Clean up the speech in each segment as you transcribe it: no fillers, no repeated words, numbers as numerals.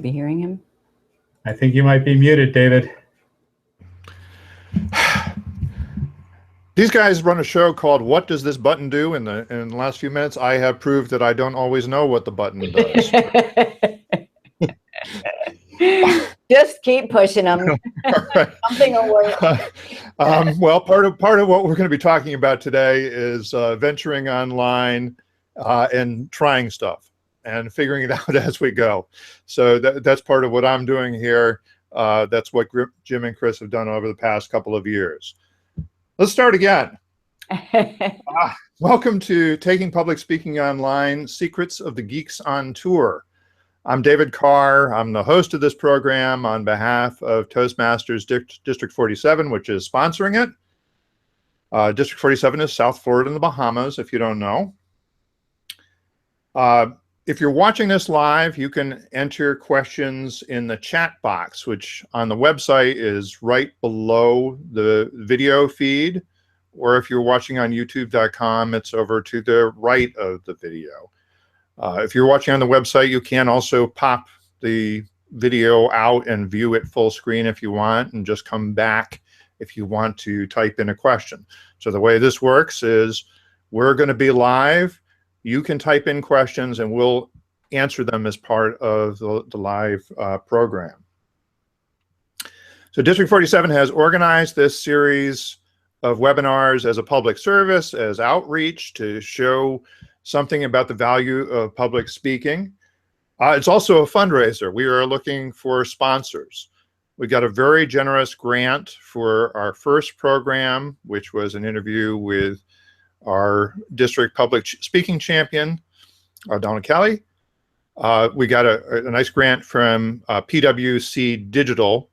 be hearing him? I think you might be muted, David. These guys run a show called What Does This Button Do? In the last few minutes, I have proved that I don't always know what the button does. Just keep pushing them. Right. Something will work. Well, part of what we're going to be talking about today is venturing online and trying stuff and figuring it out as we go. So that's part of what I'm doing here. That's what Jim and Chris have done over the past couple of years. Let's start again. Welcome to Taking Public Speaking Online, Secrets of the Geeks on Tour. I'm David Carr. I'm the host of this program on behalf of Toastmasters District 47, which is sponsoring it. District 47 is South Florida in the Bahamas, if you don't know. If you're watching this live, you can enter questions in the chat box, which on the website is right below the video feed. Or if you're watching on youtube.com, it's over to the right of the video. If you're watching on the website, you can also pop the video out and view it full screen if you want, and just come back if you want to type in a question. So the way this works is we're going to be live. You can type in questions and we'll answer them as part of the live program. So District 47 has organized this series of webinars as a public service, as outreach to show something about the value of public speaking. It's also a fundraiser. We are looking for sponsors. We got a very generous grant for our first program, which was an interview with our district public speaking champion, Donna Kelly. We got a nice grant from PwC Digital,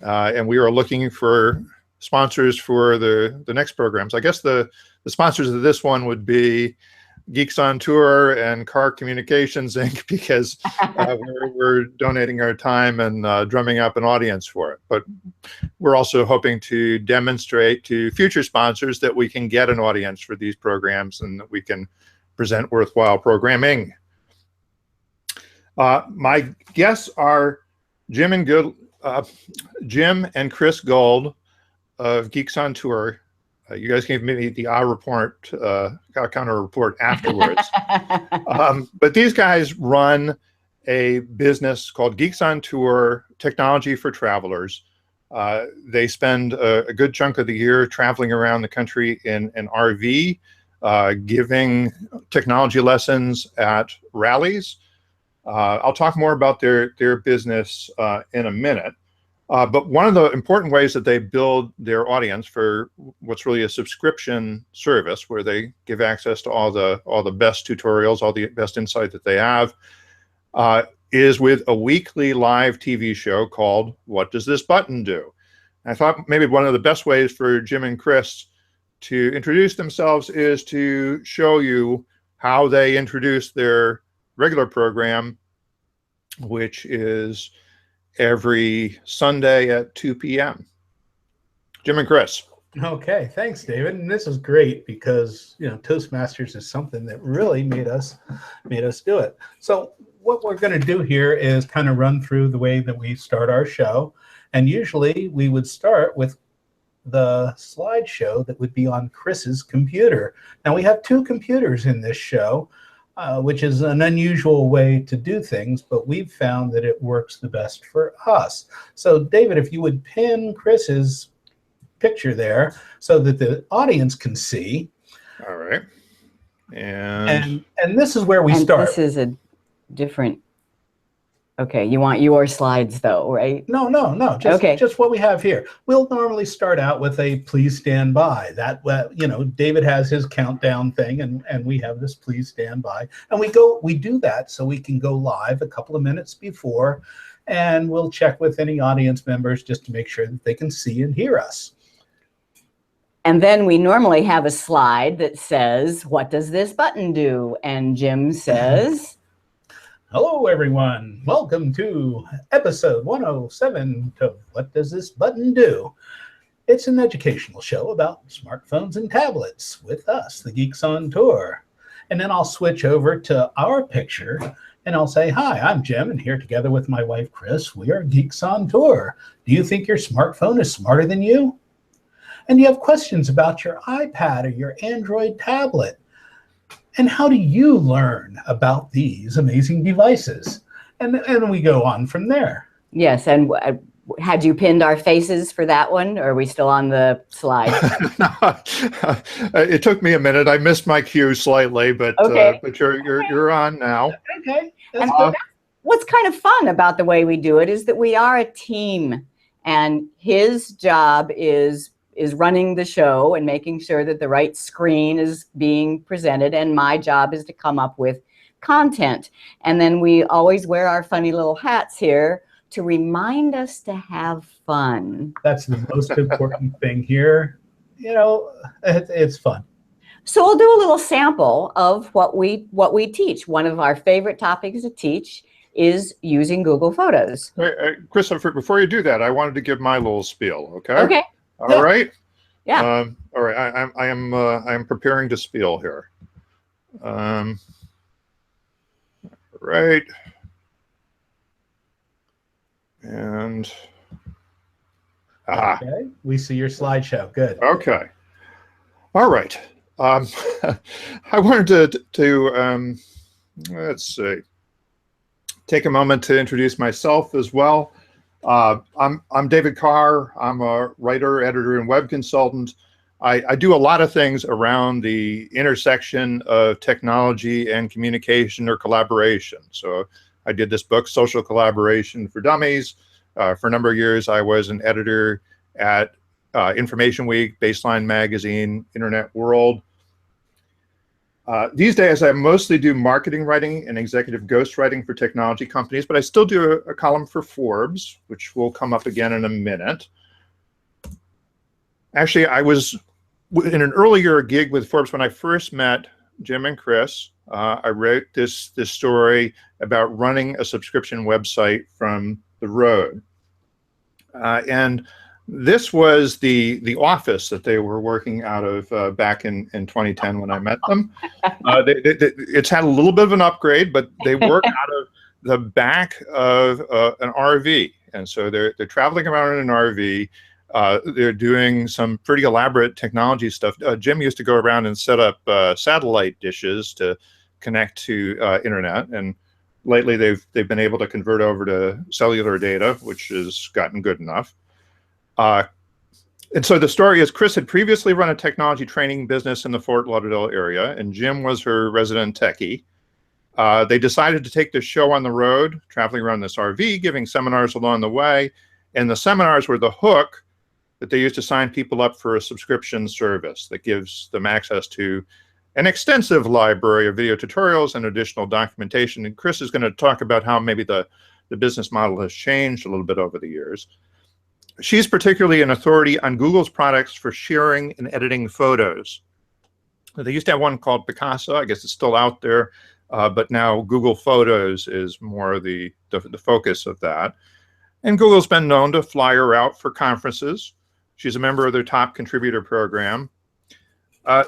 and we are looking for sponsors for the next programs. I guess the sponsors of this one would be Geeks on Tour and Car Communications Inc., because we're donating our time and drumming up an audience for it. But we're also hoping to demonstrate to future sponsors that we can get an audience for these programs and that we can present worthwhile programming. My guests are Jim and Chris Guld of Geeks on Tour. You guys gave me the counter report afterwards. But these guys run a business called Geeks on Tour, Technology for Travelers. They spend a good chunk of the year traveling around the country in an RV, giving technology lessons at rallies. I'll talk more about their business in a minute. But one of the important ways that they build their audience for what's really a subscription service, where they give access to all the best tutorials, all the best insight that they have, is with a weekly live TV show called What Does This Button Do? And I thought maybe one of the best ways for Jim and Chris to introduce themselves is to show you how they introduce their regular program, which is every Sunday at 2 p.m. Jim and Chris. Okay, thanks, David. And this is great because, you know, Toastmasters is something that really made us do it. So what we're going to do here is kind of run through the way that we start our show. And usually we would start with the slideshow that would be on Chris's computer. Now we have two computers in this show, which is an unusual way to do things, but we've found that it works the best for us. So David, if you would pin Chris's picture there so that the audience can see. All right. And this is where we start. This is a different, okay, you want your slides though, right? No, just what we have here. We'll normally start out with a please stand by. That, you know, David has his countdown thing, and we have this please stand by. And we do that so we can go live a couple of minutes before, and we'll check with any audience members just to make sure that they can see and hear us. And then we normally have a slide that says, what does this button do? And Jim says... Hello, everyone. Welcome to episode 107 of What Does This Button Do? It's an educational show about smartphones and tablets with us, the Geeks on Tour. And then I'll switch over to our picture, And I'll say, hi, I'm Jim, and here together with my wife, Chris, we are Geeks on Tour. Do you think your smartphone is smarter than you? And you have questions about your iPad or your Android tablet. And how do you learn about these amazing devices? And we go on from there. Yes, and had you pinned our faces for that one, or are we still on the slide? It took me a minute. I missed my cue slightly, but Okay. but you're on now. Okay, that's And good. what's kind of fun about the way we do it is that we are a team, and his job is running the show and making sure that the right screen is being presented, and my job is to come up with content. And then we always wear our funny little hats here to remind us to have fun. That's the most important thing here. You know, it's fun. So we'll do a little sample of what we teach. One of our favorite topics to teach is using Google Photos. Christopher, before you do that, I wanted to give my little spiel. Okay. Okay. All right. Yeah. All right. I am preparing to spiel here. Right. And Okay, we see your slideshow. Good. Okay. All right. I wanted to let's see, take a moment to introduce myself as well. I'm David Carr. I'm a writer, editor, and web consultant. I do a lot of things around the intersection of technology and communication or collaboration. So I did this book, Social Collaboration for Dummies. For a number of years, I was an editor at Information Week, Baseline Magazine, Internet World. These days, I mostly do marketing writing and executive ghostwriting for technology companies, but I still do a column for Forbes, which will come up again in a minute. Actually, I was in an earlier gig with Forbes when I first met Jim and Chris. I wrote this story about running a subscription website from the road. And this was the office that they were working out of back in 2010 when I met them. It's had a little bit of an upgrade, but they work out of the back of an RV. And so they're traveling around in an RV. They're doing some pretty elaborate technology stuff. Jim used to go around and set up satellite dishes to connect to internet. And lately they've been able to convert over to cellular data, which has gotten good enough. And so the story is Chris had previously run a technology training business in the Fort Lauderdale area, and Jim was her resident techie. They decided to take this show on the road, traveling around this RV, giving seminars along the way. And the seminars were the hook that they used to sign people up for a subscription service that gives them access to an extensive library of video tutorials and additional documentation. And Chris is going to talk about how maybe the business model has changed a little bit over the years. She's particularly an authority on Google's products for sharing and editing photos. They used to have one called Picasa. I guess it's still out there, but now Google Photos is more the focus of that. And Google's been known to fly her out for conferences. She's a member of their top contributor program.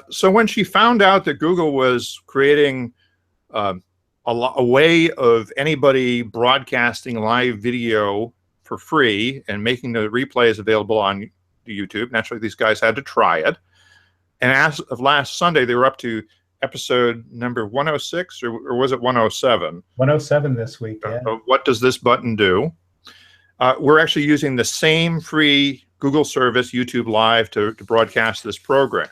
So when she found out that Google was creating a way of anybody broadcasting live video for free and making the replays available on YouTube, naturally these guys had to try it. And as of last Sunday, they were up to episode number 106, or was it 107? 107 this week, yeah. What does this button do? We're actually using the same free Google service, YouTube Live, to broadcast this program.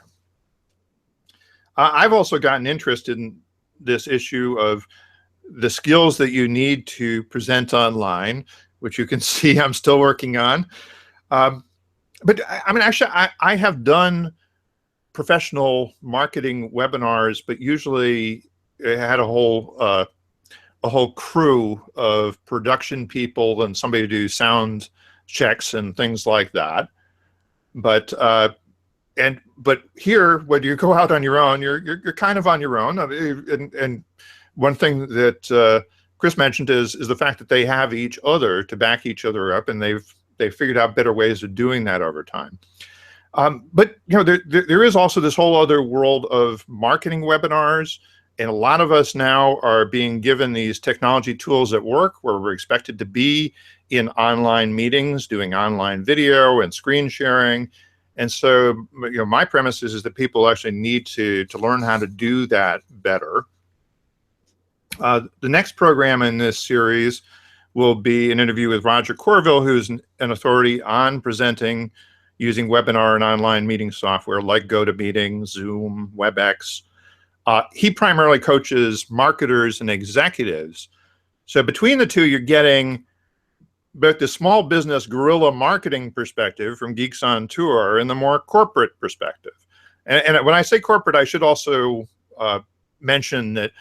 I've also gotten interested in this issue of the skills that you need to present online, which you can see I'm still working on. But I mean, actually, I have done professional marketing webinars, but usually it had a whole crew of production people and somebody to do sound checks and things like that. But here, when you go out on your own, you're kind of on your own. And one thing that Chris mentioned is the fact that they have each other to back each other up, and they've figured out better ways of doing that over time. But you know, there is also this whole other world of marketing webinars And a lot of us now are being given these technology tools at work where we're expected to be in online meetings, doing online video and screen sharing. And so, my premise is that people actually need to learn how to do that better. The next program in this series will be an interview with Roger Corville, who's an authority on presenting using webinar and online meeting software like GoToMeeting, Zoom, WebEx. He primarily coaches marketers and executives. So between the two, you're getting both the small business guerrilla marketing perspective from Geeks on Tour and the more corporate perspective. And when I say corporate, I should also mention that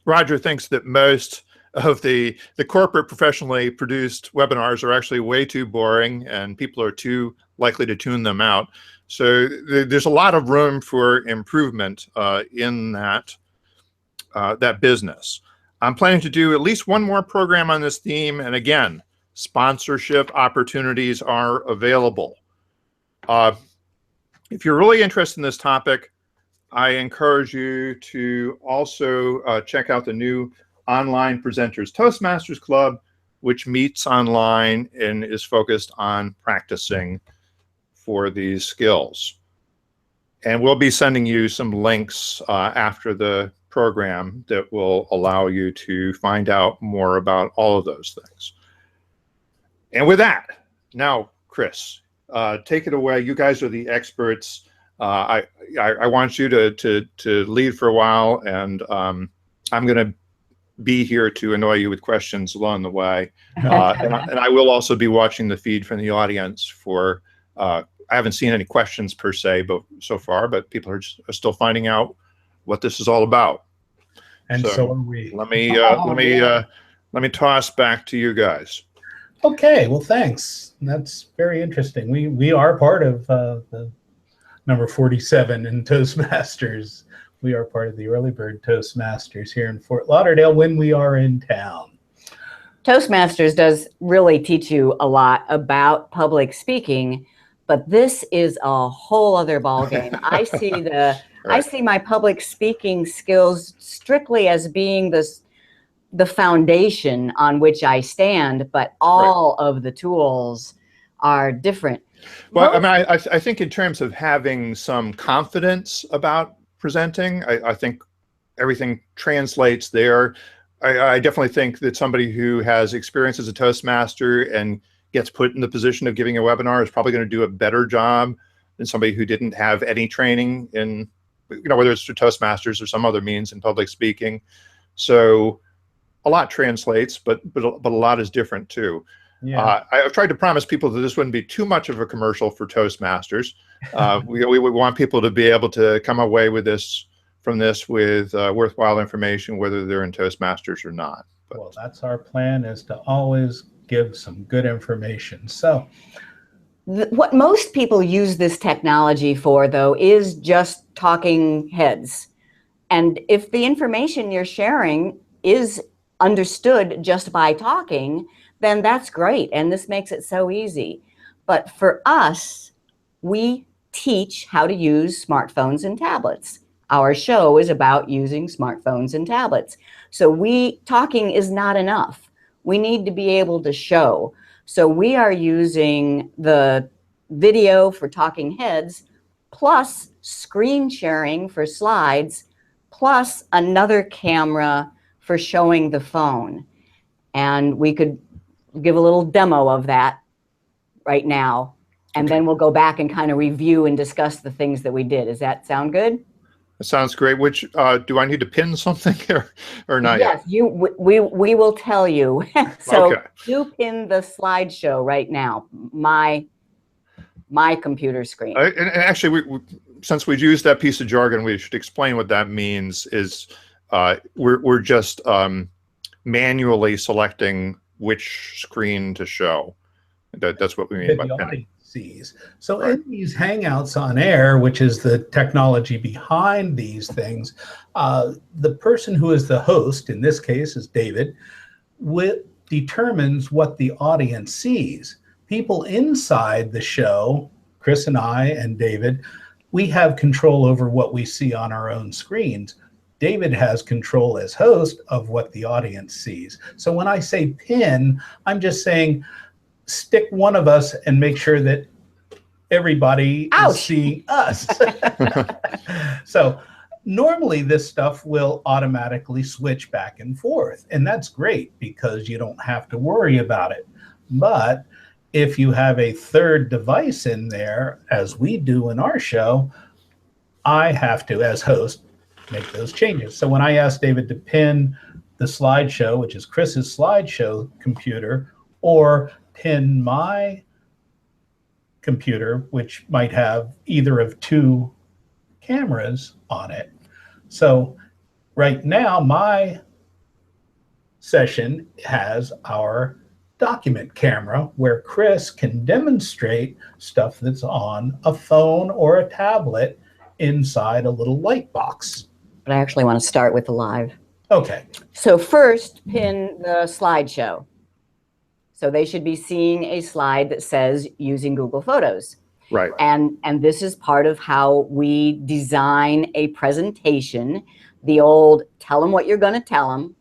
Roger thinks that most of the corporate professionally produced webinars are actually way too boring and people are too likely to tune them out. So there's a lot of room for improvement in that business. I'm planning to do at least one more program on this theme. And again, sponsorship opportunities are available. If you're really interested in this topic, I encourage you to also check out the new Online Presenters Toastmasters Club, which meets online and is focused on practicing for these skills. And we'll be sending you some links after the program that will allow you to find out more about all of those things. And with that, now, Chris, take it away. You guys are the experts. I want you to lead for a while, and I'm going to be here to annoy you with questions along the way. And I will also be watching the feed from the audience for, I haven't seen any questions per se, but so far, but people are still finding out what this is all about. And so are we. Let me toss back to you guys. Okay, well, thanks. That's very interesting. We are part of the number 47 in Toastmasters. We are part of the Early Bird Toastmasters here in Fort Lauderdale when we are in town. Toastmasters does really teach you a lot about public speaking, but this is a whole other ballgame. I see I see my public speaking skills strictly as being the foundation on which I stand, but all of the tools are different. Well, I mean, I think in terms of having some confidence about presenting, I think everything translates there. I definitely think that somebody who has experience as a Toastmaster and gets put in the position of giving a webinar is probably going to do a better job than somebody who didn't have any training in, whether it's through Toastmasters or some other means in public speaking. So a lot translates, but a lot is different too. Yeah. I've tried to promise people that this wouldn't be too much of a commercial for Toastmasters. We want people to be able to come away with from this with worthwhile information, whether they're in Toastmasters or not. But, well, that's our plan, is to always give some good information. So what most people use this technology for, though, is just talking heads. And if the information you're sharing is understood just by talking, then that's great. And this makes it so easy. But for us, we teach how to use smartphones and tablets. Our show is about using smartphones and tablets. So talking is not enough. We need to be able to show. So we are using the video for talking heads, plus screen sharing for slides, plus another camera for showing the phone. And we could give a little demo of that right now. And then we'll go back and kind of review and discuss the things that we did. Does that sound good? That sounds great. Which, do I need to pin something or not yet? Yes, we will tell you. So do pin the slideshow right now, my computer screen. And actually, since we've used that piece of jargon, we should explain what that means. Is we're just manually selecting which screen to show. That's what we mean by pinning. So in these Hangouts on Air, which is the technology behind these things, the person who is the host, in this case is David, determines what the audience sees. People inside the show, Chris and I and David, we have control over what we see on our own screens. David has control as host of what the audience sees. So when I say pin, I'm just saying stick one of us and make sure that everybody Ouch. is seeing us. So normally this stuff will automatically switch back and forth, and that's great because you don't have to worry about it. But if you have a third device in there, as we do in our show, I have to, as host, make those changes. So when I ask David to pin the slideshow, which is Chris's slideshow computer, or pin my computer, which might have either of two cameras on it. So right now, my session has our document camera where Chris can demonstrate stuff that's on a phone or a tablet inside a little light box. But I actually want to start with the live. Okay. So first, pin the slideshow. So they should be seeing a slide that says using Google Photos. Right. And this is part of how we design a presentation. The old tell them what you're going to tell them,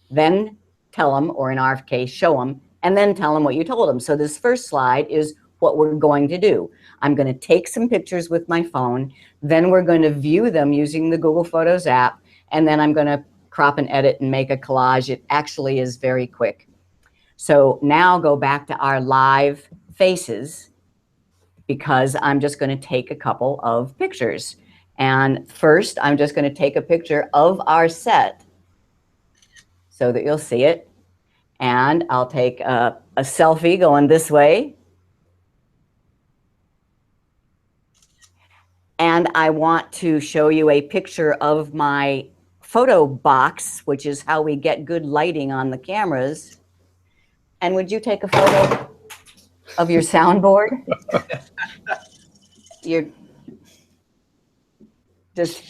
then tell them, or in our case, show them, and then tell them what you told them. So this first slide is what we're going to do. I'm going to take some pictures with my phone, then we're going to view them using the Google Photos app, and then I'm going to crop and edit and make a collage. It actually is very quick. So now go back to our live faces, because I'm just going to take a couple of pictures. And first, I'm just going to take a picture of our set so that you'll see it. And I'll take a selfie going this way. And I want to show you a picture of my photo box, which is how we get good lighting on the cameras. And would you take a photo of your soundboard? You're just,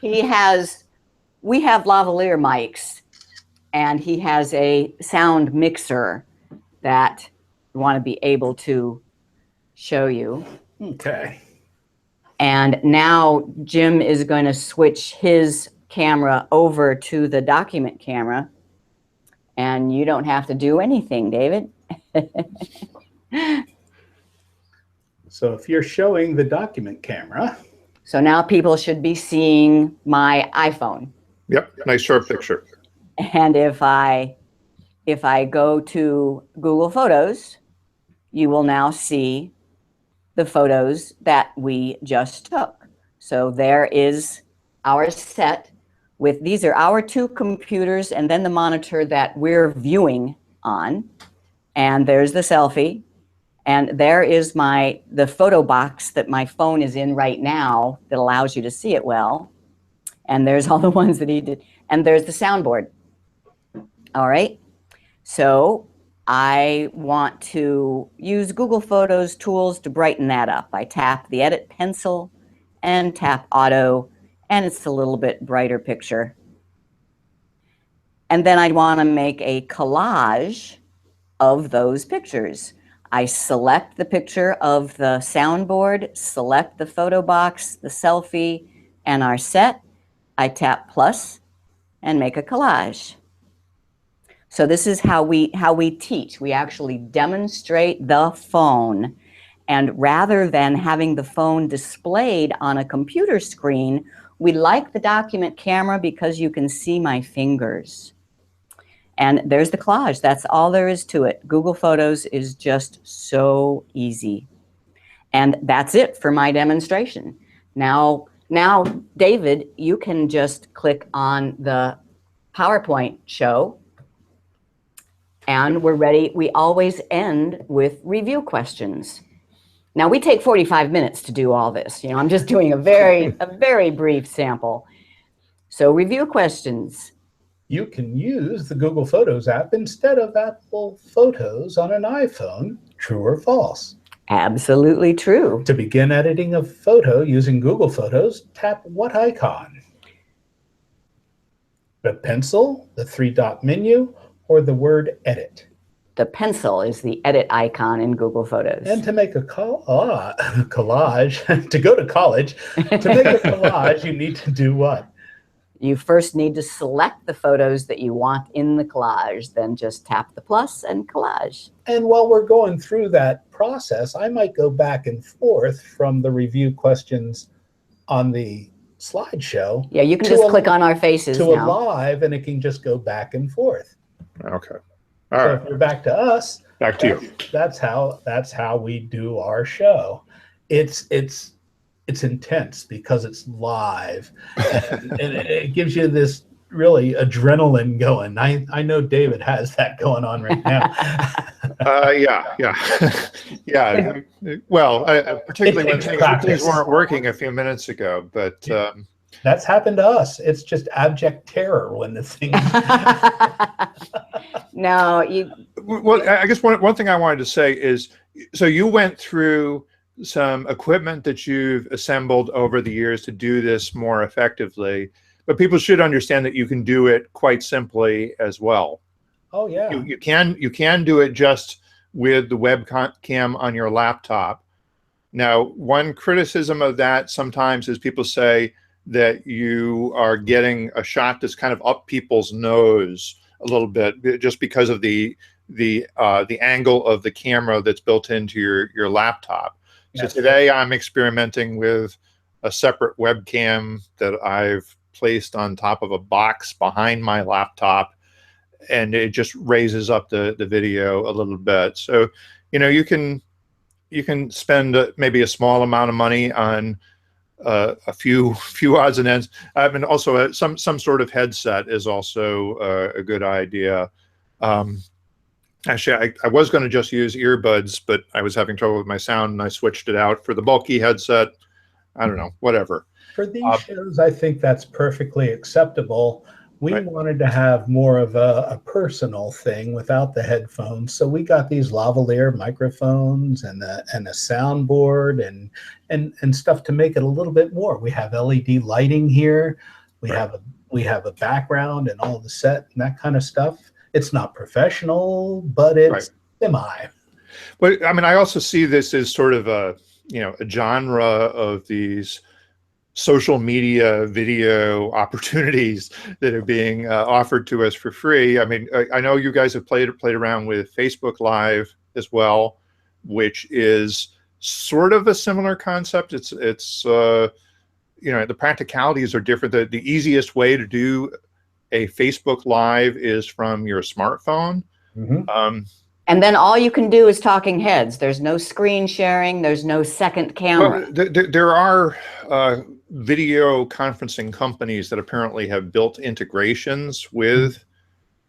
we have lavalier mics, and he has a sound mixer that we want to be able to show you. Okay. And now Jim is going to switch his camera over to the document camera, and you don't have to do anything, David. So if you're showing the document camera. So now people should be seeing my iPhone. Yep, nice short picture. And if I go to Google Photos, you will now see the photos that we just took. So there is our set with, these are our two computers and then the monitor that we're viewing on. And there's the selfie. And there is the photo box that my phone is in right now that allows you to see it well. And there's all the ones that he did. And there's the soundboard. All right. So I want to use Google Photos tools to brighten that up. I tap the edit pencil and tap auto, and it's a little bit brighter picture. And then I'd want to make a collage of those pictures. I select the picture of the soundboard, select the photo box, the selfie, and our set. I tap plus and make a collage. So this is how we teach. We actually demonstrate the phone. And rather than having the phone displayed on a computer screen, we like the document camera because you can see my fingers. And there's the collage. That's all there is to it. Google Photos is just so easy. And that's it for my demonstration. Now, David, you can just click on the PowerPoint show. And we're ready. We always end with review questions. Now, we take 45 minutes to do all this. You know, I'm just doing a very brief sample. So review questions. You can use the Google Photos app instead of Apple Photos on an iPhone. True or false? Absolutely true. To begin editing a photo using Google Photos, tap what icon? The pencil, the three-dot menu, or the word edit? The pencil is the edit icon in Google Photos. And to make a collage, to go to college, to make a collage, you need to do what? You first need to select the photos that you want in the collage, then just tap the plus and collage. And while we're going through that process, I might go back and forth from the review questions on the slideshow. Yeah, you can just click on our faces to now. a live, and it can just go back and forth. Okay. All right. If you're back to us, back to you. That's how we do our show. It's intense because it's live, and it gives you this really adrenaline going. I know David has that going on right now. Yeah. Well, particularly when things weren't working a few minutes ago, but that's happened to us. It's just abject terror when the thing. No, you. Well, I guess one thing I wanted to say is, so you went through some equipment that you've assembled over the years to do this more effectively, but people should understand that you can do it quite simply as well. Oh yeah. You can do it just with the webcam on your laptop. Now, one criticism of that sometimes is people say that you are getting a shot that's kind of up people's nose a little bit just because of the angle of the camera that's built into your laptop. So today I'm experimenting with a separate webcam that I've placed on top of a box behind my laptop, and it just raises up the video a little bit. So, you can spend maybe a small amount of money on a few odds and ends. I mean, also some sort of headset is also a good idea. Actually, I was going to just use earbuds, but I was having trouble with my sound, and I switched it out for the bulky headset. I don't know, whatever. For these shows, I think that's perfectly acceptable. We wanted to have more of a personal thing without the headphones, so we got these lavalier microphones and a soundboard and stuff to make it a little bit more. We have LED lighting here. We have a background and all the set and that kind of stuff. It's not professional, but it's semi. But I mean, I also see this as sort of a genre of these social media video opportunities that are being offered to us for free. I mean, I know you guys have played around with Facebook Live as well, which is sort of a similar concept. It's the practicalities are different. The easiest way to do a Facebook Live is from your smartphone. Mm-hmm. And then all you can do is talking heads. There's no screen sharing. There's no second camera. Well, there are video conferencing companies that apparently have built integrations with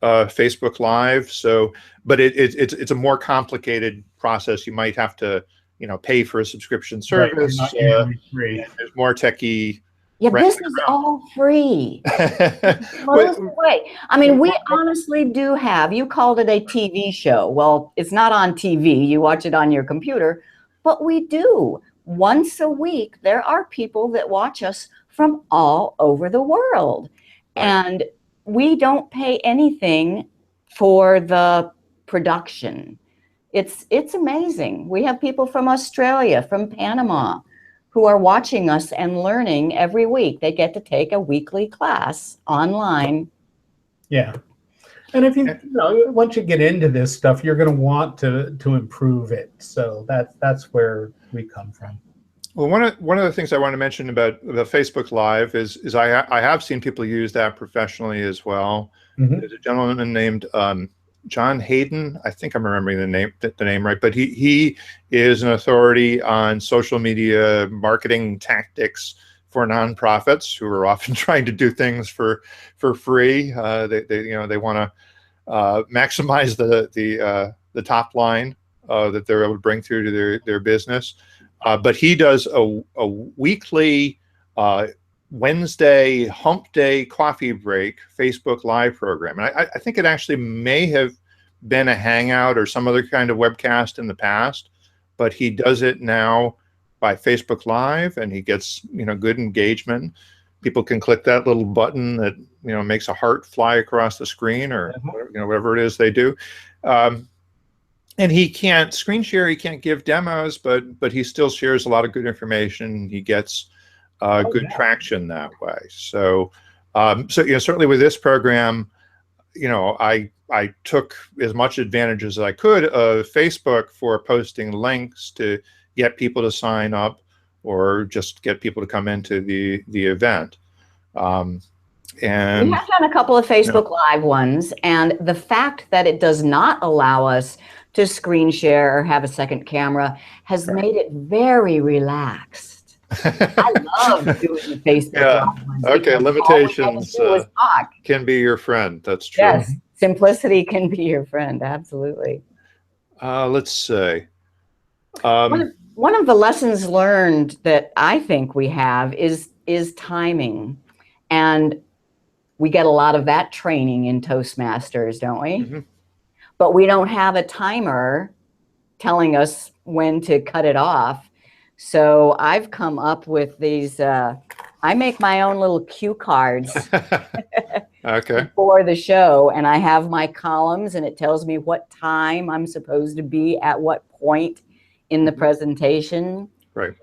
Facebook Live. So, but it's a more complicated process. You might have to, pay for a subscription service. Free. There's more techie. Yeah, this is all free. Blows away. I mean, we honestly do have, you called it a TV show. Well, it's not on TV. You watch it on your computer, but we do. Once a week, there are people that watch us from all over the world. And we don't pay anything for the production. It's amazing. We have people from Australia, from Panama, who are watching us and learning every week. They get to take a weekly class online. Yeah. And if once you get into this stuff, you're going to want to improve it. So that's where we come from. Well, one of the things I want to mention about Facebook Live is I have seen people use that professionally as well. Mm-hmm. There's a gentleman named John Hayden. I think I'm remembering the name right, but he is an authority on social media marketing tactics for nonprofits who are often trying to do things for free. They want to maximize the top line that they're able to bring through to their business. But he does a weekly Wednesday hump day coffee break Facebook Live program. And I think it actually may have been a Hangout or some other kind of webcast in the past, but he does it now by Facebook Live, and he gets good engagement. People can click that little button that makes a heart fly across the screen, or whatever it is they do. And he can't screen share, he can't give demos, but he still shares a lot of good information. He gets good traction that way. So So certainly with this program, I took as much advantage as I could of Facebook for posting links to get people to sign up or just get people to come into the event. And we have done a couple of Facebook Live ones, and the fact that it does not allow us to screen share or have a second camera has made it very relaxed. I love doing the Facebook Live ones. Okay, limitations can be your friend. That's true. Yes, simplicity can be your friend. Absolutely. Let's see. One of the lessons learned that I think we have is timing, and we get a lot of that training in Toastmasters, don't we? Mm-hmm. But we don't have a timer telling us when to cut it off. So I've come up with these, I make my own little cue cards for the show, and I have my columns, and it tells me what time I'm supposed to be at what point in the presentation. Right.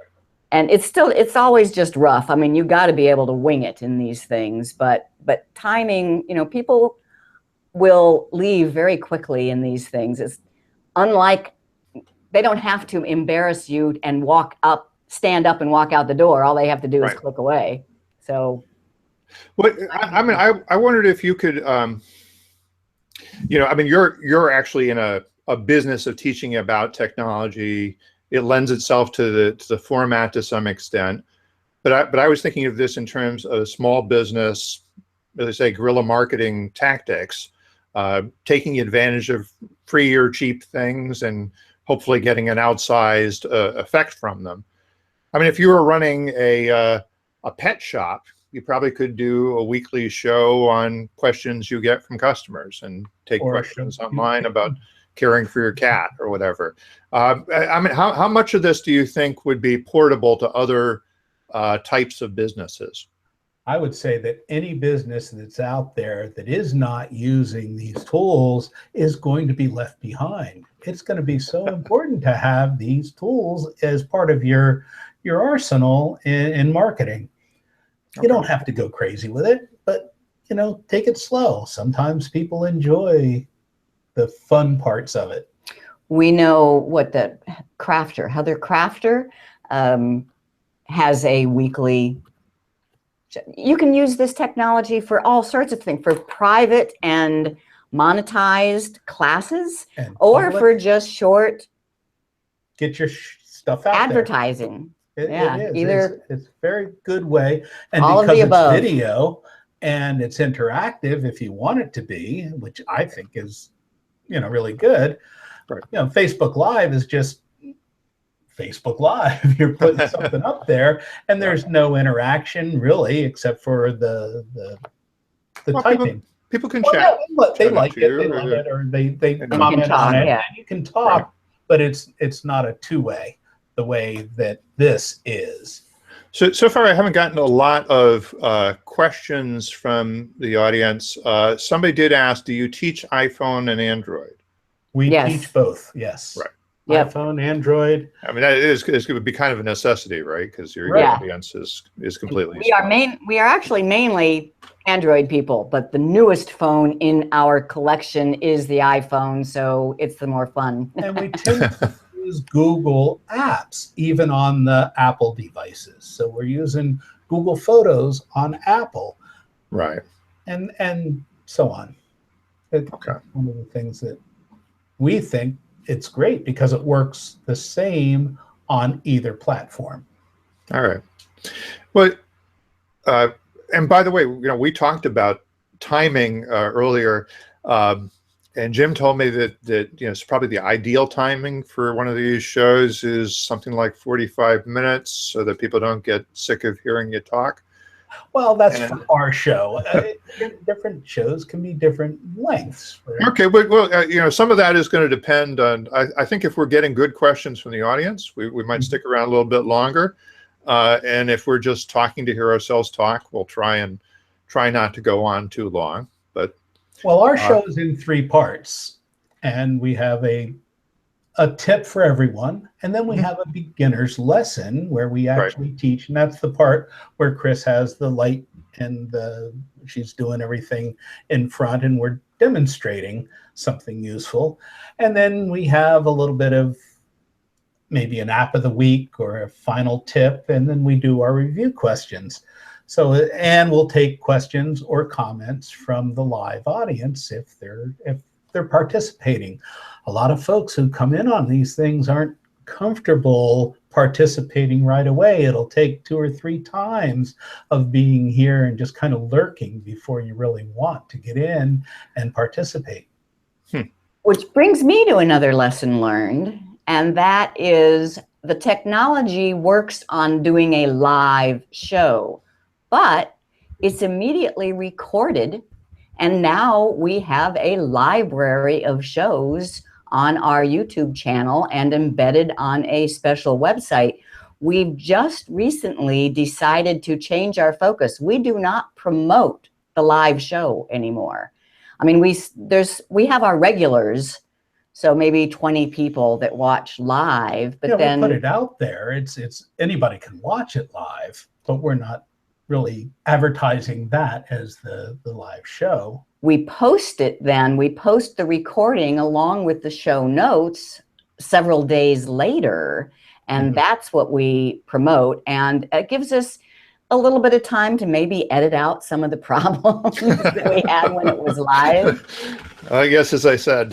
And it's always just rough. I mean, you got to be able to wing it in these things, but timing, people will leave very quickly in these things. It's unlike, they don't have to embarrass you and stand up and walk out the door. All they have to do is click away. So, I wondered if you could, you're actually in a business of teaching about technology. It lends itself to the format to some extent, but I was thinking of this in terms of small business, as I say, guerrilla marketing tactics, taking advantage of free or cheap things and hopefully getting an outsized effect from them. I mean, if you were running a pet shop, you probably could do a weekly show on questions you get from customers and take questions online about caring for your cat or whatever. I mean, how much of this do you think would be portable to other types of businesses? I would say that any business that's out there that is not using these tools is going to be left behind. It's going to be so important to have these tools as part of your arsenal in marketing. You don't have to go crazy with it, but take it slow. Sometimes people enjoy the fun parts of it. We know what the Heather Crafter has a weekly. You can use this technology for all sorts of things, for private and monetized classes, or for just short. Get your stuff out advertising. It is. Either it's a very good way, and all because of the above. It's video and it's interactive, if you want it to be, which I think is really good. Right. Facebook Live is just Facebook Live. You're putting something up there, and there's no interaction really, except for the typing. People can chat. They like it, they love it, or they comment on it. Yeah. You can talk, but it's not a two-way the way that this is. So far, I haven't gotten a lot of questions from the audience. Somebody did ask, do you teach iPhone and Android? We teach both, yes. Right. Yep. iPhone, Android. I mean, it's going to be kind of a necessity, right? Because your audience is completely. We are actually mainly Android people, but the newest phone in our collection is the iPhone, so it's the more fun. And we tend to use Google apps, even on the Apple devices. So we're using Google Photos on Apple. Right. And so on. It's one of the things that we think it's great because it works the same on either platform. All right. Well, and by the way, we talked about timing earlier, and Jim told me that it's probably the ideal timing for one of these shows is something like 45 minutes, so that people don't get sick of hearing you talk. Well, that's for our show. Different shows can be different lengths. Right? Okay, well, some of that is going to depend on. I think if we're getting good questions from the audience, we might stick around a little bit longer. And if we're just talking to hear ourselves talk, we'll try not to go on too long. But our show is in 3 parts, and we have a tip for everyone, and then we have a beginner's lesson where we actually teach, and that's the part where Chris has the light and she's doing everything in front, and we're demonstrating something useful. And then we have a little bit of maybe an app of the week or a final tip, and then we do our review questions. So, and we'll take questions or comments from the live audience if they're participating. A lot of folks who come in on these things aren't comfortable participating right away. It'll take 2 or 3 times of being here and just kind of lurking before you really want to get in and participate. Which brings me to another lesson learned, and that is the technology works on doing a live show, but it's immediately recorded, and now we have a library of shows on our YouTube channel and embedded on a special website. We've just recently decided to change our focus. We do not promote the live show anymore. I mean, we have our regulars, so maybe 20 people that watch live, but then we put it out there. It's anybody can watch it live, but we're not really advertising that as the live show. We post it then. We post the recording along with the show notes several days later, and that's what we promote. And it gives us a little bit of time to maybe edit out some of the problems that we had when it was live. I guess, as I said,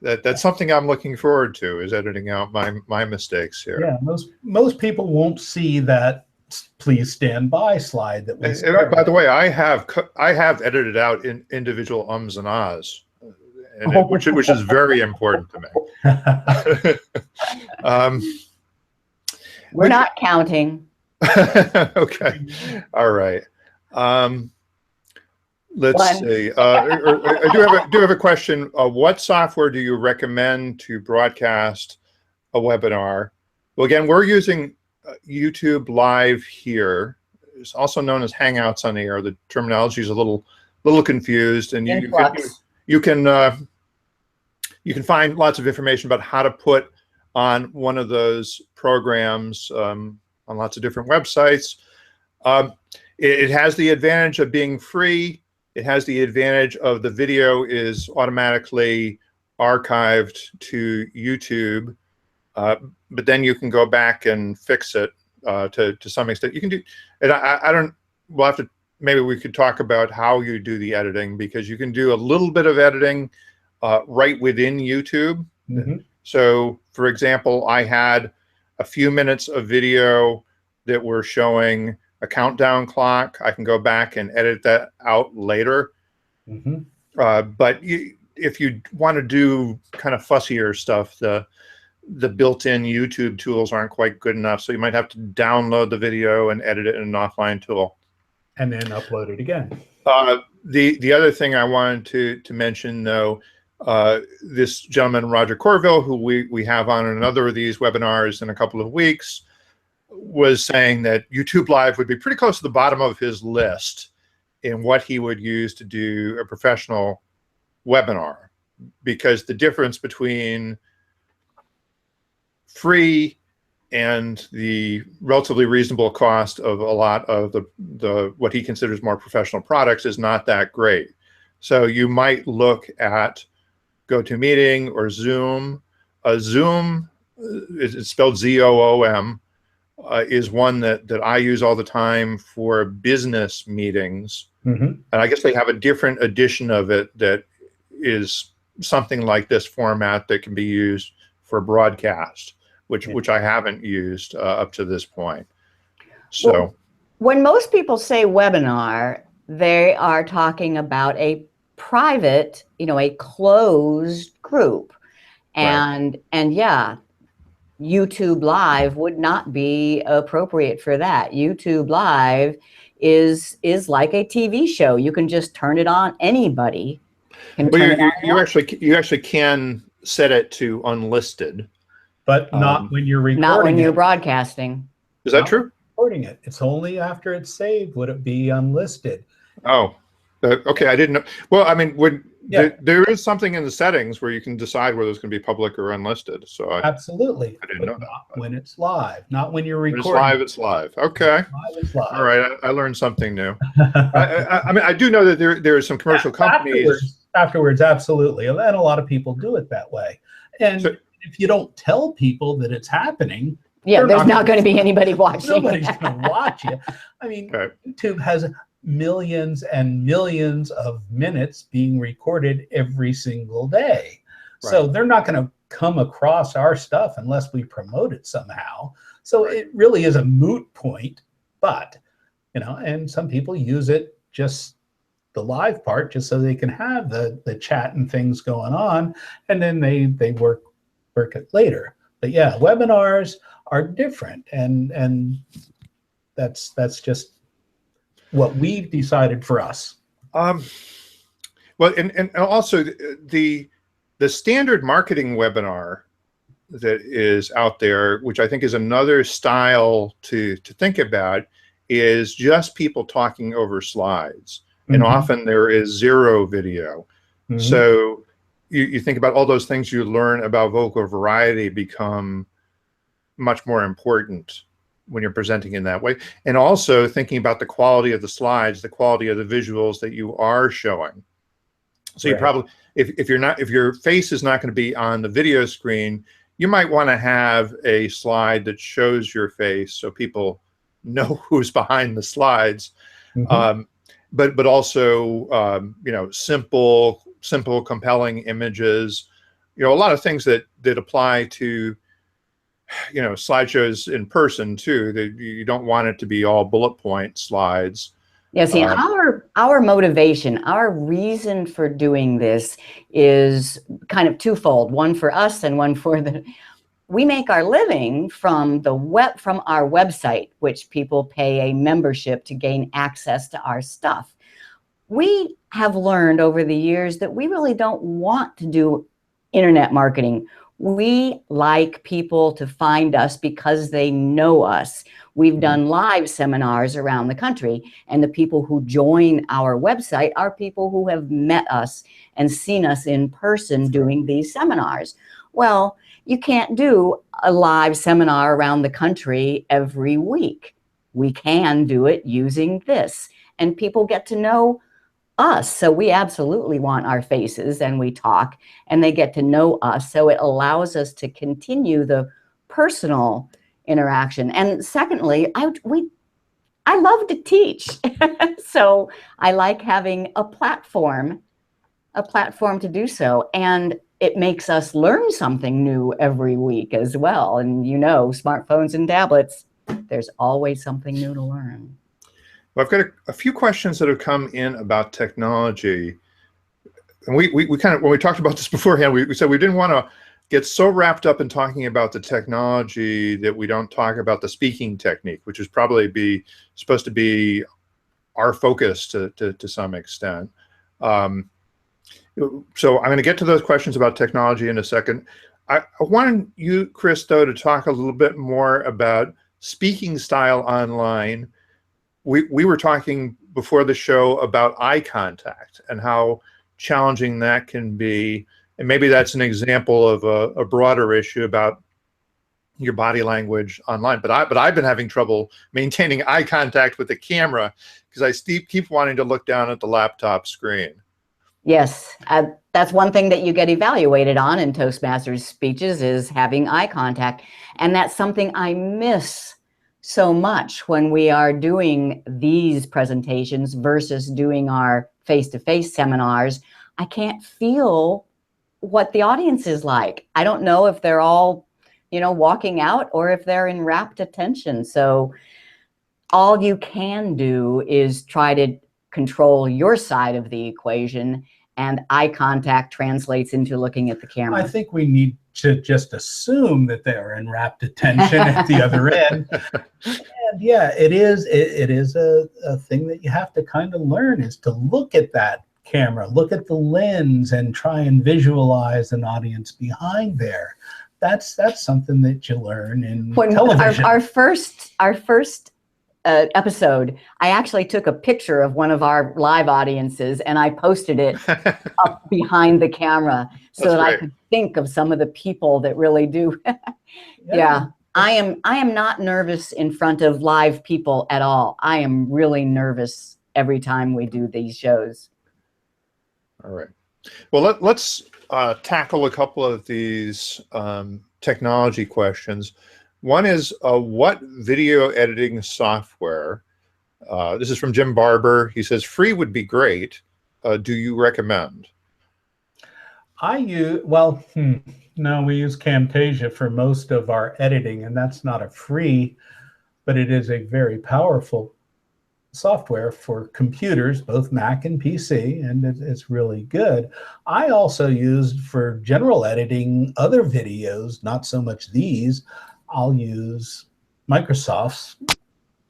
that's something I'm looking forward to, is editing out my mistakes here. Yeah, most people won't see that please stand by slide that we started. By the way, I have edited out in individual ums and ahs, which is very important to me. We're not counting. Okay, all right. Let's see. I do have a question. What software do you recommend to broadcast a webinar? Well, again, we're using YouTube Live here. It's also known as Hangouts on the Air. The terminology is a little confused, and you can find lots of information about how to put on one of those programs on lots of different websites. It has the advantage of being free. It has the advantage of the video is automatically archived to YouTube, but then you can go back and fix it to some extent. You can do, and we'll have to, maybe we could talk about how you do the editing, because you can do a little bit of editing right within YouTube. So, for example, I had a few minutes of video that were showing a countdown clock. I can go back and edit that out later. But if you want to do kind of fussier stuff, the built-in YouTube tools aren't quite good enough. So you might have to download the video and edit it in an offline tool. And then upload it again. The other thing I wanted to mention, though, this gentleman, Roger Corville, who we have on another of these webinars in a couple of weeks, was saying that YouTube Live would be pretty close to the bottom of his list in what he would use to do a professional webinar, because the difference between free and the relatively reasonable cost of a lot of the what he considers more professional products is not that great. So you might look at GoToMeeting or Zoom. Zoom, it's spelled Z-O-O-M, is one that I use all the time for business meetings. And I guess they have a different edition of it that is something like this format that can be used for broadcast, which I haven't used up to this point. So, well, when most people say webinar, they are talking about a private, a closed group. And yeah, YouTube Live would not be appropriate for that. YouTube Live is like a TV show. You can just turn it on. Anybody can turn it on. You actually can set it to unlisted, but not when you're recording. Not when you're broadcasting. Is that true? Recording it. It's only after it's saved would it be unlisted. Oh. Okay, I didn't know. Well, I mean, Yeah. there is something in the settings where you can decide whether it's going to be public or unlisted. So Absolutely. I didn't But know that. not when it's live, not when you're When it's recording. live, it's live. Okay. Live, it's live. All right. I learned something new. I mean, I do know that there are some commercial companies. Afterwards, absolutely. And a lot of people do it that way. And So- if you don't tell people that it's happening, Yeah, there's not going to be anybody watching. nobody's going to watch you. I mean, Okay. YouTube has millions and millions of minutes being recorded every single day. So they're not going to come across our stuff unless we promote it somehow. So it really is a moot point, but, you know, and some people use it just the live part just so they can have the chat and things going on, and then they work it later. But yeah, webinars are different, and that's just what we've decided for us. Well, and also the standard marketing webinar that is out there, which I think is another style to think about, is just people talking over slides. And often there is zero video. So you think about all those things you learn about vocal variety become much more important when you're presenting in that way. And also thinking about the quality of the slides, the quality of the visuals that you are showing. So you probably, if your face is not going to be on the video screen, you might want to have a slide that shows your face so people know who's behind the slides. But also, you know, simple, compelling images, you know, a lot of things that apply to, you know, slideshows in person too. That you don't want it to be all bullet point slides. Yeah, see, our motivation, our reason for doing this is kind of twofold. One for us and one for we make our living from our website, which people pay a membership to gain access to our stuff. We have learned over the years that we really don't want to do internet marketing. We like people to find us because they know us. We've done live seminars around the country, and the people who join our website are people who have met us and seen us in person doing these seminars. Well, you can't do a live seminar around the country every week. We can do it using this, and people get to know us. So we absolutely want our faces, and we talk, and they get to know us. So it allows us to continue the personal interaction. And secondly, I love to teach. So I like having a platform to do so. And it makes us learn something new every week as well. And you know, smartphones and tablets, there's always something new to learn. Well, I've got a few questions that have come in about technology. And we kind of, when we talked about this beforehand, we said we didn't want to get so wrapped up in talking about the technology that we don't talk about the speaking technique, which is probably supposed to be our focus to some extent. So I'm going to get to those questions about technology in a second. I wanted you, Chris, though, to talk a little bit more about speaking style online. We were talking before the show about eye contact and how challenging that can be. And maybe that's an example of a broader issue about your body language online. But I've been having trouble maintaining eye contact with the camera because I keep wanting to look down at the laptop screen. Yes, that's one thing that you get evaluated on in Toastmasters speeches is having eye contact. And that's something I miss so much when we are doing these presentations versus doing our face-to-face seminars. I can't feel what the audience is like. I don't know if they're all, you know, walking out or if they're in rapt attention. So all you can do is try to control your side of the equation, and eye contact translates into looking at the camera. I think we need to just assume that they're in rapt attention at the other end. And yeah, it is a thing that you have to kind of learn, is to look at that camera, look at the lens, and try and visualize an audience behind there. That's something that you learn in television. Our first episode, I actually took a picture of one of our live audiences and I posted it up behind the camera so that I could think of some of the people that really do. Yeah. I am not nervous in front of live people at all. I am really nervous every time we do these shows. All right. Well, let's tackle a couple of these technology questions. One is, what video editing software, this is from Jim Barber. He says, free would be great. Do you recommend? I use, well, no, we use Camtasia for most of our editing, and that's not a free, but it is a very powerful software for computers, both Mac and PC, and it's really good. I also used for general editing other videos, not so much these. I'll use Microsoft's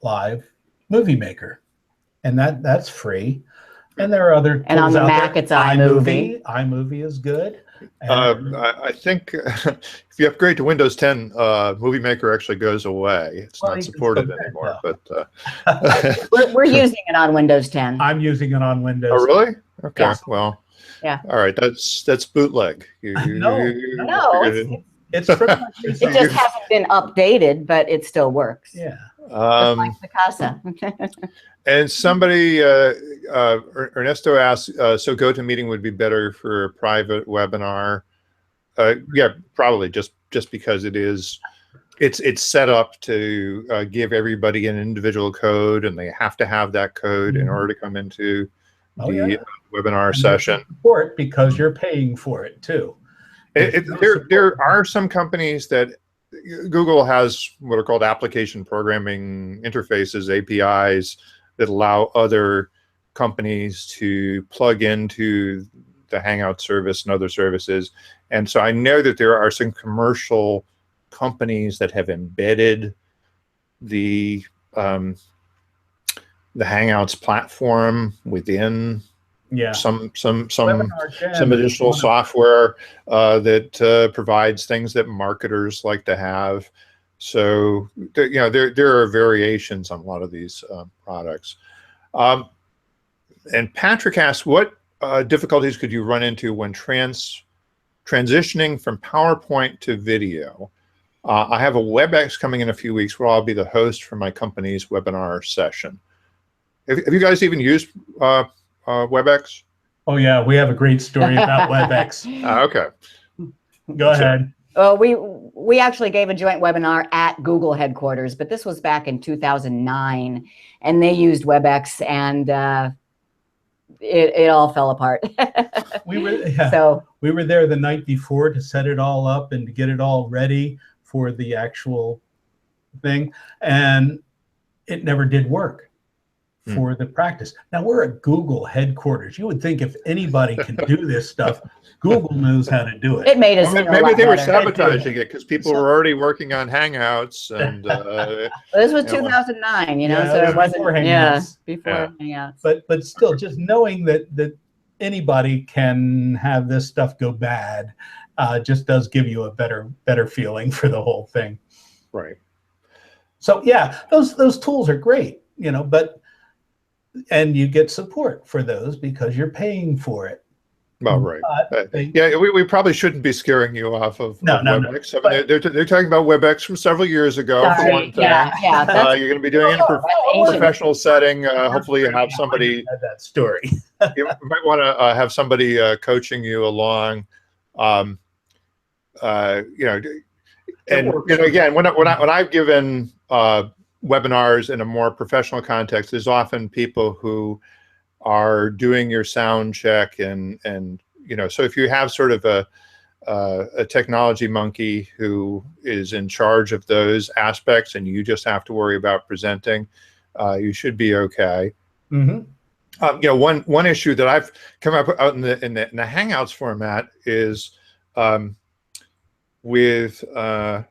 Live Movie Maker, and that's free. And there are other tools and on the out Mac, there. it's iMovie. iMovie is good. I think if you upgrade to Windows 10, Movie Maker actually goes away. It's not supported anymore. But we're using it on Windows 10. I'm using it on Windows. Oh, really? Okay. Yeah. Well. Yeah. All right. That's bootleg. No, it's pretty much it just hasn't been updated, but it still works. Yeah. Just like Picasa. And somebody, Ernesto asked, so GoToMeeting would be better for a private webinar. Yeah, probably just because it's set up to give everybody an individual code, and they have to have that code in order to come into the webinar session. Support because you're paying for it too. There are some companies that Google has what are called application programming interfaces, APIs, that allow other companies to plug into the Hangout service and other services. And so I know that there are some commercial companies that have embedded the Hangouts platform within some additional software that provides things that marketers like to have. So there are variations on a lot of these products. And Patrick asks, what difficulties could you run into when transitioning from PowerPoint to video? I have a WebEx coming in a few weeks where I'll be the host for my company's webinar session. Have you guys even used WebEx? Oh yeah, we have a great story about WebEx. Okay. Go ahead. We actually gave a joint webinar at Google headquarters, but this was back in 2009, and they used WebEx, and it all fell apart. we were there the night before to set it all up and to get it all ready for the actual thing, and it never did work for the practice. Now we're at Google headquarters. You would think if anybody can do this stuff, Google knows how to do it. It made us maybe they were sabotaging it because people were already working on Hangouts, and this was 2009, so it wasn't before Hangouts. But still, just knowing that anybody can have this stuff go bad just does give you a better feeling for the whole thing. Right. So yeah, those tools are great, and you get support for those because you're paying for it. Well, right. We probably shouldn't be scaring you off of WebEx. No. I mean, they're talking about WebEx from several years ago. For one thing, you're going to be doing it in a professional setting. Hopefully, you have somebody. That story. You might want to have somebody coaching you along. And again, when I've given webinars in a more professional context, there's often people who are doing your sound check, and so if you have sort of a technology monkey who is in charge of those aspects and you just have to worry about presenting, you should be okay. One issue that I've come up out in the Hangouts format is with let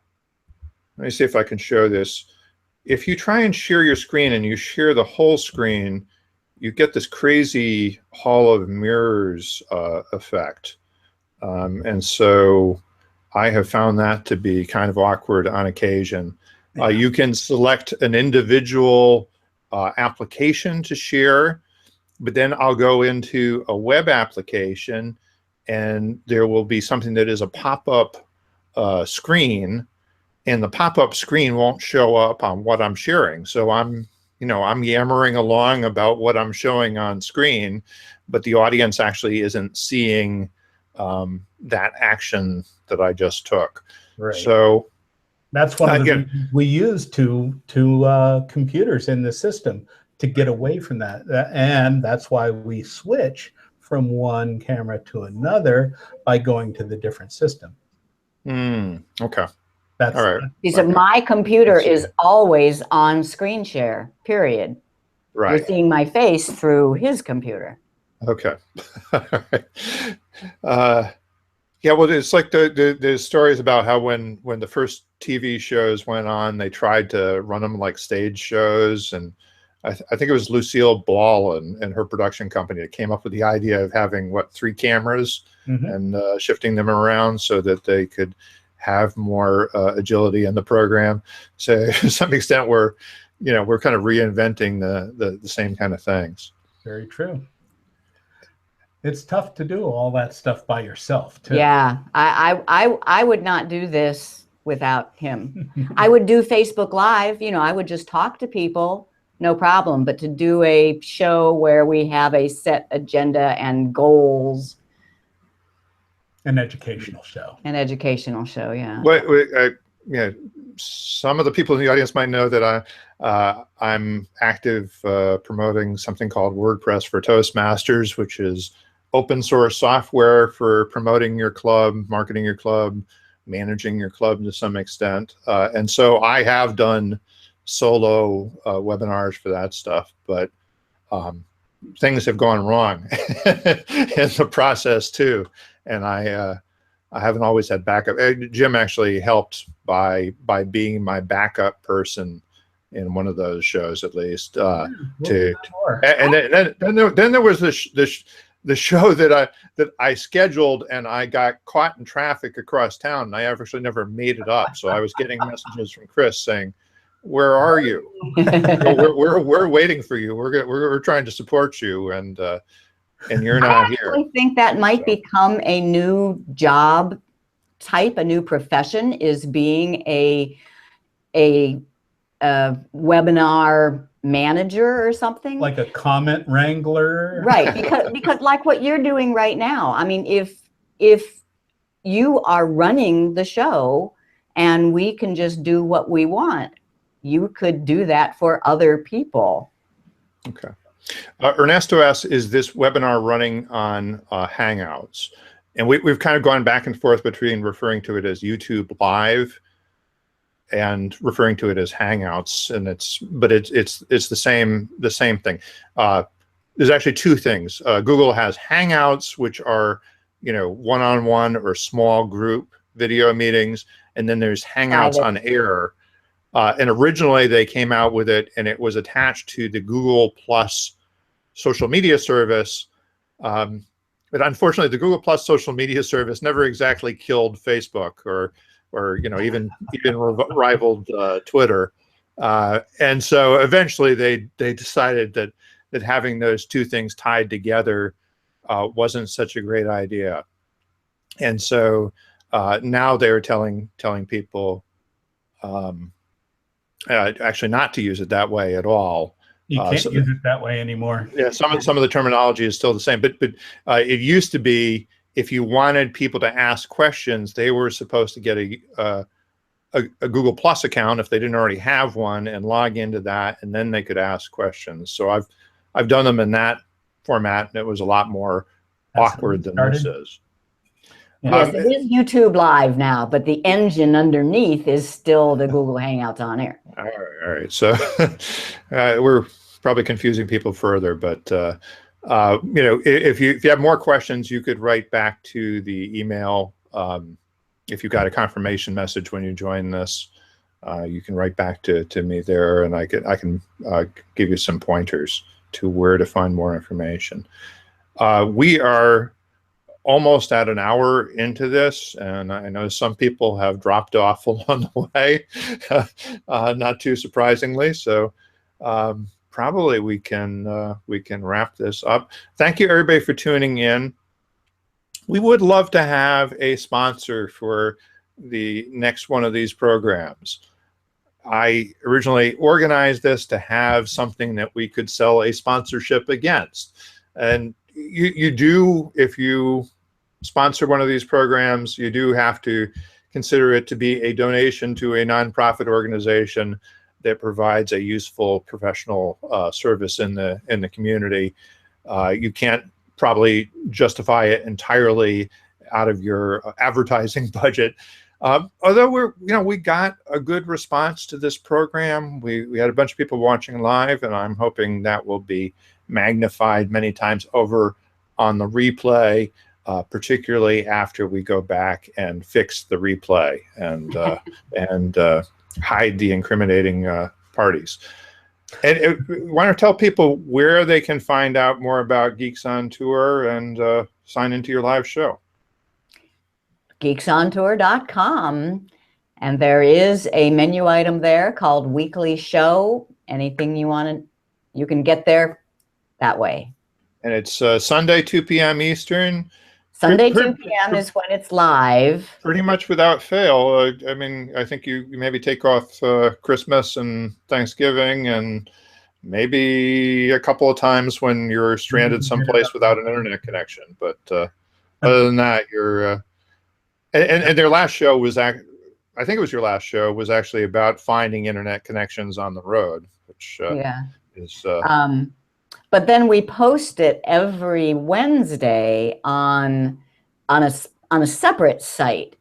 me see if I can show this. If you try and share your screen and you share the whole screen, you get this crazy hall of mirrors effect. And so I have found that to be kind of awkward on occasion. You can select an individual application to share, but then I'll go into a web application and there will be something that is a pop-up screen, and the pop-up screen won't show up on what I'm sharing. So I'm yammering along about what I'm showing on screen, but the audience actually isn't seeing that action that I just took. Right. So that's one of the reasons we use two computers in the system to get away from that. And that's why we switch from one camera to another by going to the different system. Okay. That's all right. So my computer is always on screen share, period. Right. You're seeing my face through his computer. Okay. All right. Yeah, well, it's like the stories about how when the first TV shows went on, they tried to run them like stage shows, and I think it was Lucille Ball and her production company that came up with the idea of having 3 cameras and shifting them around so that they could have more agility in the program. So to some extent, we're kind of reinventing the same kind of things. Very true. It's tough to do all that stuff by yourself too. Yeah, I would not do this without him. I would do Facebook Live. I would just talk to people, no problem. But to do a show where we have a set agenda and goals. An educational show. An educational show, yeah. Some of the people in the audience might know that I'm active promoting something called WordPress for Toastmasters, which is open source software for promoting your club, marketing your club, managing your club to some extent. And so I have done solo webinars for that stuff, but things have gone wrong in the process too. And I haven't always had backup. Jim actually helped by being my backup person in one of those shows, at least. And then there was the show that I scheduled, and I got caught in traffic across town, and I actually never made it up. So I was getting messages from Chris saying, "Where are you? we're waiting for you. We're trying to support you, and you're not here." I think that might become a new job type, a new profession, is being a webinar manager or something. Like a comment wrangler. Right, because like what you're doing right now. I mean, if you are running the show and we can just do what we want, you could do that for other people. Okay. Ernesto asks, is this webinar running on Hangouts? And we've kind of gone back and forth between referring to it as YouTube Live and referring to it as Hangouts, and it's the same thing. There's actually 2 things. Google has Hangouts, which are one-on-one or small group video meetings, and then there's Hangouts on Air. And originally they came out with it, and it was attached to the Google Plus social media service. But unfortunately, the Google Plus social media service never exactly killed Facebook or even rivaled Twitter. And so eventually they decided that having those 2 things tied together wasn't such a great idea. And so now they're telling people actually not to use it that way at all. You can't use it that way anymore. Yeah, some of the terminology is still the same, but it used to be, if you wanted people to ask questions, they were supposed to get a Google Plus account if they didn't already have one, and log into that, and then they could ask questions. So I've done them in that format, and it was a lot more awkward than this is. Yes, it is YouTube Live now, but the engine underneath is still the Google Hangouts on Air. All right. So we're probably confusing people further, but if you have more questions, you could write back to the email. If you got a confirmation message when you join this, you can write back to me there, and I can give you some pointers to where to find more information. We are almost at an hour into this, and I know some people have dropped off along the way, not too surprisingly. So probably we can wrap this up. Thank you, everybody, for tuning in. We would love to have a sponsor for the next one of these programs. I originally organized this to have something that we could sell a sponsorship against. And you do, if you sponsor one of these programs, you do have to consider it to be a donation to a nonprofit organization that provides a useful professional service in the community. You can't probably justify it entirely out of your advertising budget. Although we got a good response to this program. We had a bunch of people watching live, and I'm hoping that will be magnified many times over on the replay, particularly after we go back and fix the replay and hide the incriminating parties. And want to tell people where they can find out more about Geeks on Tour and sign into your live show. geeksontour.com, and there is a menu item there called Weekly Show. Anything you want, you can get there that way. And it's Sunday, 2 p.m. Eastern. Sunday, 2 p.m. is when it's live. Pretty much without fail. I mean, I think you maybe take off Christmas and Thanksgiving and maybe a couple of times when you're stranded someplace without an internet connection. But other than that, you're... And their last show was, I think it was your last show, was actually about finding internet connections on the road, which is... But then we post it every Wednesday on a separate site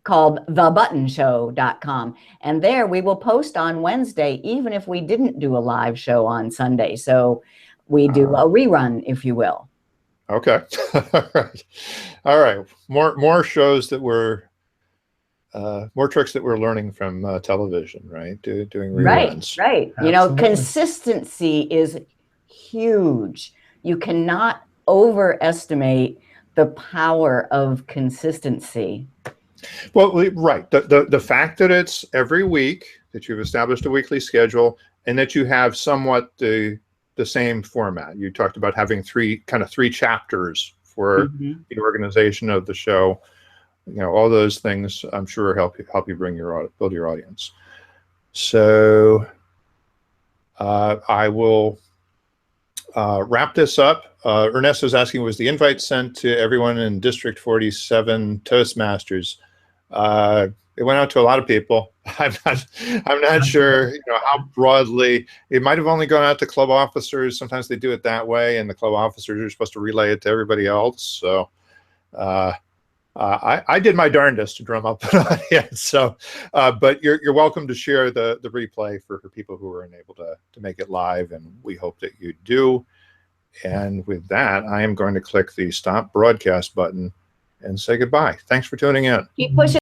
called thebuttonshow.com. And there we will post on Wednesday, even if we didn't do a live show on Sunday. So we do a rerun, if you will. Okay. All right. More shows that we're more tricks that we're learning from television, right? Doing reruns. Right. Absolutely. You know, consistency is huge. You cannot overestimate the power of consistency. Well, right. The fact that it's every week, that you've established a weekly schedule, and that you have somewhat the same format. You talked about having three chapters for the organization of the show. You know, all those things I'm sure help you build your audience. So I will wrap this up. Ernesto's asking, was the invite sent to everyone in District 47 Toastmasters? It went out to a lot of people. I'm not sure, how broadly. It might have only gone out to club officers. Sometimes they do it that way, and the club officers are supposed to relay it to everybody else. So I did my darndest to drum up an audience. So, but you're welcome to share the replay for people who are unable to make it live, and we hope that you do. And with that, I am going to click the stop broadcast button and say goodbye. Thanks for tuning in. Keep pushing.